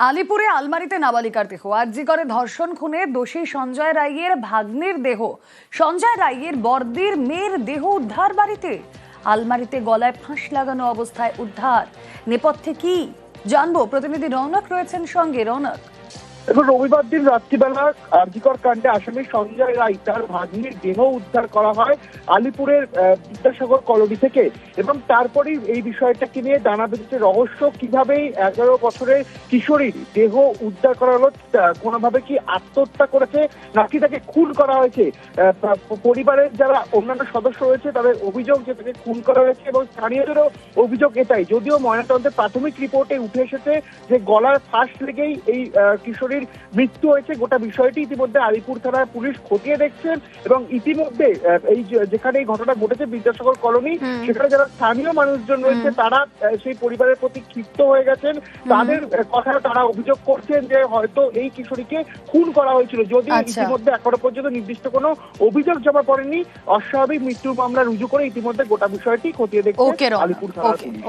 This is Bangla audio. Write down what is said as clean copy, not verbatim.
আলিপুরে আলমারিতে নাবালিকার দেহ, আরজি করে ধর্ষণ খুনে দোষী সঞ্জয় রায়ের ভাগ্নের দেহ, সঞ্জয় রায়ের বর্দির মেয়ের দেহ উদ্ধার বাড়িতে। আলমারিতে গলায় ফাঁস লাগানো অবস্থায় উদ্ধার। নেপথ্যে কি জানবো, প্রতিনিধি রৌনক রয়েছেন সঙ্গে। রৌনক, এখন রবিবার দিন রাত্রিবেলা আরজিকর কাণ্ডে আসামি সঞ্জয় রায় তার ভাগ্নির দেহ উদ্ধার করা হয় আলিপুরের বিদ্যাসাগর কলোনি থেকে, এবং তারপরেই এই বিষয়টাকে নিয়ে জানা বেঁধেছে রহস্য। কিভাবে 11 বছরের কিশোরীর দেহ উদ্ধার করা হলো, কোনোভাবে কি আত্মহত্যা করেছে নাকি তাকে খুন করা হয়েছে। পরিবারের যারা অন্যান্য সদস্য রয়েছে তাদের অভিযোগ যে তাকে খুন করা হয়েছে, এবং স্থানীয়দেরও অভিযোগ এটাই। যদিও ময়নাতদন্তের প্রাথমিক রিপোর্টে উঠে এসেছে যে গলার ফাঁস লেগেই এই কিশোরীর মৃত্যু হয়েছে। গোটা বিষয়টি ইতিমধ্যে আলিপুর থানার পুলিশ খতিয়ে দেখছেন, এবং ইতিমধ্যে এই যেখানে এই ঘটনা ঘটেছে বিদ্যাসাগর কলোনি, সেখানে যারা স্থানীয় মানুষজন রয়েছে তারা সেই পরিবারের প্রতি ক্ষিপ্ত হয়ে গেছেন। তাদের কথা তারা অভিযোগ করছেন যে হয়তো এই কিশোরীকে খুন করা হয়েছিল, যদিও ইতিমধ্যে এখনো পর্যন্ত নির্দিষ্ট কোনো অভিযোগ জমা পড়েনি। অস্বাভাবিক মৃত্যুর মামলা রুজু করে ইতিমধ্যে গোটা বিষয়টি খতিয়ে দেখছে আলিপুর থানার পুলিশ।